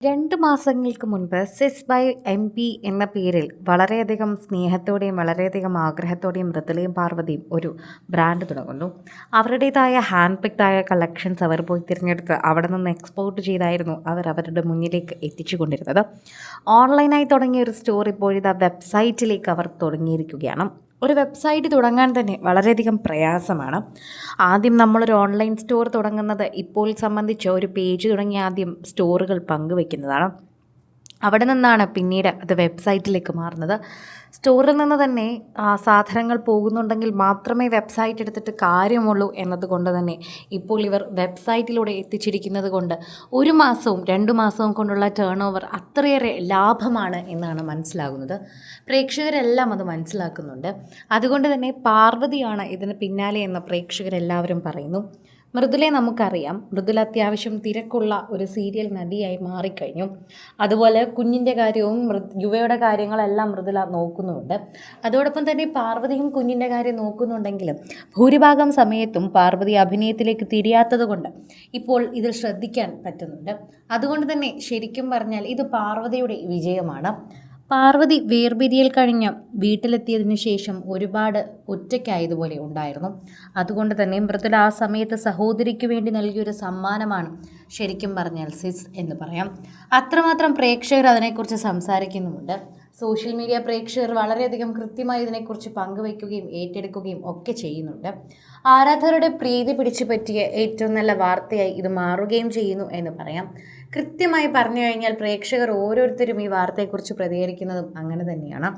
2 മാസങ്ങൾക്ക് മുൻപ് സിസ് by MP എന്ന പേരിൽ വളരെയധികം സ്നേഹത്തോടെയും വളരെയധികം ആഗ്രഹത്തോടെയും മൃദുലയും പാർവതിയും ഒരു ബ്രാൻഡ് തുടങ്ങുന്നു. അവരുടേതായ ഹാൻഡ് പിക്ഡ് കളക്ഷൻസ് അവർ പോയി തിരഞ്ഞെടുത്ത് അവിടെ നിന്ന് എക്സ്പോർട്ട് ചെയ്തായിരുന്നു അവർ അവരുടെ മുന്നിലേക്ക് എത്തിച്ചു കൊണ്ടിരുന്നത്. ഓൺലൈനായി തുടങ്ങിയ ഒരു സ്റ്റോർ ഇപ്പോഴിതാ വെബ്സൈറ്റിലേക്ക് അവർ തുടങ്ങിയിരിക്കുകയാണ്. ഒരു വെബ്സൈറ്റ് തുടങ്ങാൻ തന്നെ വളരെയധികം പ്രയാസമാണ്. ആദ്യം നമ്മളൊരു ഓൺലൈൻ സ്റ്റോർ തുടങ്ങുന്നത് ഇപ്പോൾ സംബന്ധിച്ച് ഒരു പേജ് തുടങ്ങി ആദ്യം സ്റ്റോറുകൾ പങ്കുവയ്ക്കുന്നതാണ്. അവിടെ നിന്നാണ് പിന്നീട് അത് വെബ്സൈറ്റിലേക്ക് മാറുന്നത്. സ്റ്റോറിൽ നിന്ന് തന്നെ സാധനങ്ങൾ പോകുന്നുണ്ടെങ്കിൽ മാത്രമേ വെബ്സൈറ്റ് എടുത്തിട്ട് കാര്യമുള്ളൂ എന്നതുകൊണ്ട് തന്നെ ഇപ്പോൾ ഇവർ വെബ്സൈറ്റിലൂടെ എത്തിച്ചിരിക്കുന്നത് കൊണ്ട് 1 മാസവും 2 മാസവും കൊണ്ടുള്ള ടേൺ ഓവർ അത്രയേറെ ലാഭമാണ് എന്നാണ് മനസ്സിലാകുന്നത്. പ്രേക്ഷകരെല്ലാം അത് മനസ്സിലാക്കുന്നുണ്ട്. അതുകൊണ്ട് തന്നെ പാർവതിയാണ് ഇതിന് പിന്നാലെ എന്ന് പ്രേക്ഷകരെല്ലാവരും പറയുന്നു. മൃദുലയെ നമുക്കറിയാം. മൃദുല അത്യാവശ്യം തിരക്കുള്ള ഒരു സീരിയൽ നടിയായി മാറിക്കഴിഞ്ഞു. അതുപോലെ കുഞ്ഞിൻ്റെ കാര്യവും യുവയുടെ കാര്യങ്ങളെല്ലാം മൃദുല നോക്കുന്നുമുണ്ട്. അതോടൊപ്പം തന്നെ പാർവതിയും കുഞ്ഞിൻ്റെ കാര്യം നോക്കുന്നുണ്ടെങ്കിലും ഭൂരിഭാഗം സമയത്തും പാർവതി അഭിനയത്തിലേക്ക് തിരിയാത്തത് കൊണ്ട് ഇപ്പോൾ ഇതിൽ ശ്രദ്ധിക്കാൻ പറ്റുന്നുണ്ട്. അതുകൊണ്ട് തന്നെ ശരിക്കും പറഞ്ഞാൽ ഇത് പാർവതിയുടെ വിജയമാണ്. പാർവതി വേർപിരിയൽ കഴിഞ്ഞ് വീട്ടിലെത്തിയതിനു ശേഷം ഒരുപാട് ഒറ്റയ്ക്കായതുപോലെ ഉണ്ടായിരുന്നു. അതുകൊണ്ട് തന്നെ മൃദുല ആ സമയത്ത് സഹോദരിക്ക് വേണ്ടി നൽകിയൊരു സമ്മാനമാണ് ശരിക്കും പറഞ്ഞാൽ സിസ് എന്ന് പറയാം. അത്രമാത്രം പ്രേക്ഷകർ അതിനെക്കുറിച്ച് സംസാരിക്കുന്നുമുണ്ട്. സോഷ്യൽ മീഡിയ പ്രേക്ഷകർ വളരെയധികം കൃത്യമായി ഇതിനെക്കുറിച്ച് പങ്കുവയ്ക്കുകയും ഏറ്റെടുക്കുകയും ഒക്കെ ചെയ്യുന്നുണ്ട്. ആരാധകരുടെ പ്രീതി പിടിച്ചു പറ്റിയ ഏറ്റവും നല്ല വാർത്തയായി ഇത് മാറുകയും ചെയ്യുന്നു എന്ന് പറയാം. കൃത്യമായി പറഞ്ഞു കഴിഞ്ഞാൽ പ്രേക്ഷകർ ഓരോരുത്തരും ഈ വാർത്തയെക്കുറിച്ച് പ്രതികരിക്കുന്നതും അങ്ങനെ തന്നെയാണ്.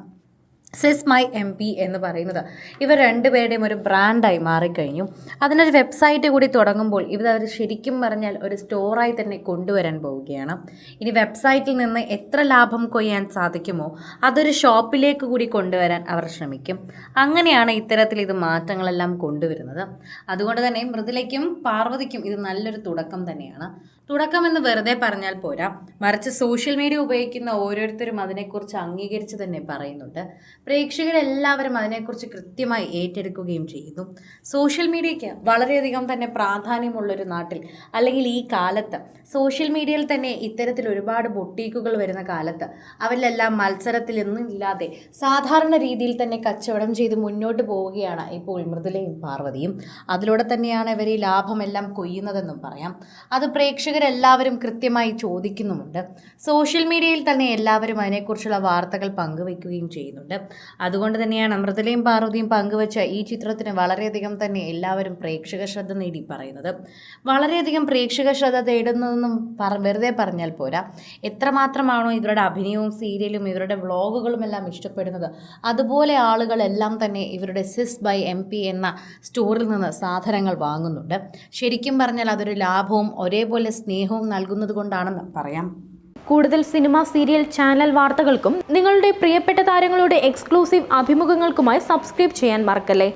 സിസ് മൈ എം പി എന്ന് പറയുന്നത് ഇവർ രണ്ടുപേരുടെയും ഒരു ബ്രാൻഡായി മാറിക്കഴിഞ്ഞു. അതിനൊരു വെബ്സൈറ്റ് കൂടി തുടങ്ങുമ്പോൾ ഇവർ ശരിക്കും പറഞ്ഞാൽ ഒരു സ്റ്റോറായി തന്നെ കൊണ്ടുവരാൻ പോവുകയാണ്. ഇനി വെബ്സൈറ്റിൽ നിന്ന് എത്ര ലാഭം കൊയ്യാൻ സാധിക്കുമോ അതൊരു ഷോപ്പിലേക്ക് കൂടി കൊണ്ടുവരാൻ അവർ ശ്രമിക്കും. അങ്ങനെയാണ് ഇത്തരത്തിൽ ഇത് മാറ്റങ്ങളെല്ലാം കൊണ്ടുവരുന്നത്. അതുകൊണ്ട് തന്നെ മൃദുലയ്ക്കും പാർവതിക്കും ഇത് നല്ലൊരു തുടക്കം തന്നെയാണ്. തുടക്കമെന്ന് വെറുതെ പറഞ്ഞാൽ പോരാ, മറിച്ച് സോഷ്യൽ മീഡിയ ഉപയോഗിക്കുന്ന ഓരോരുത്തരും അതിനെക്കുറിച്ച് അംഗീകരിച്ച് തന്നെ പറയുന്നുണ്ട്. പ്രേക്ഷകരെല്ലാവരും അതിനെക്കുറിച്ച് കൃത്യമായി ഏറ്റെടുക്കുകയും ചെയ്യുന്നു. സോഷ്യൽ മീഡിയയ്ക്ക് വളരെയധികം തന്നെ പ്രാധാന്യമുള്ളൊരു നാട്ടിൽ അല്ലെങ്കിൽ ഈ കാലത്ത് സോഷ്യൽ മീഡിയയിൽ തന്നെ ഇത്തരത്തിൽ ഒരുപാട് ബൊട്ടീക്കുകൾ വരുന്ന കാലത്ത് അവരിലെല്ലാം മത്സരത്തിലൊന്നും ഇല്ലാതെ സാധാരണ രീതിയിൽ തന്നെ കച്ചവടം ചെയ്ത് മുന്നോട്ട് പോവുകയാണ് ഇപ്പോൾ മൃദുലയും പാർവതിയും. അതിലൂടെ തന്നെയാണ് ഇവർ ഈ ലാഭമെല്ലാം കൊയ്യുന്നതെന്നും പറയാം. അത് പ്രേക്ഷകരെല്ലാവരും കൃത്യമായി ചോദിക്കുന്നുമുണ്ട്. സോഷ്യൽ മീഡിയയിൽ തന്നെ എല്ലാവരും അതിനെക്കുറിച്ചുള്ള വാർത്തകൾ പങ്കുവയ്ക്കുകയും ചെയ്യുന്നുണ്ട്. അതുകൊണ്ട് തന്നെയാണ് മൃദുലയും പാർവതിയും പങ്കുവച്ച ഈ ചിത്രത്തിന് വളരെയധികം തന്നെ എല്ലാവരും പ്രേക്ഷക ശ്രദ്ധ നേടി പറയുന്നത്. വളരെയധികം പ്രേക്ഷക ശ്രദ്ധ തേടുന്നതെന്നും വെറുതെ പറഞ്ഞാൽ പോരാ, എത്രമാത്രമാണോ ഇവരുടെ അഭിനയവും സീരിയലും ഇവരുടെ വ്ളോഗുകളും എല്ലാം ഇഷ്ടപ്പെടുന്നത് അതുപോലെ ആളുകളെല്ലാം തന്നെ ഇവരുടെ സിസ് ബൈ എം പി എന്ന സ്റ്റോറിൽ നിന്ന് സാധനങ്ങൾ വാങ്ങുന്നുണ്ട്. ശരിക്കും പറഞ്ഞാൽ അതൊരു ലാഭവും ഒരേപോലെ സ്നേഹവും നൽകുന്നത് കൊണ്ടാണെന്ന് പറയാം. കൂടുതൽ സിനിമ, സീരിയൽ, ചാനൽ വാർത്തകൾക്കും നിങ്ങളുടെ പ്രിയപ്പെട്ട താരങ്ങളുടെ എക്സ്ക്ലൂസീവ് അഭിമുഖങ്ങൾക്കുമായി സബ്സ്ക്രൈബ് ചെയ്യാൻ മറക്കല്ലേ.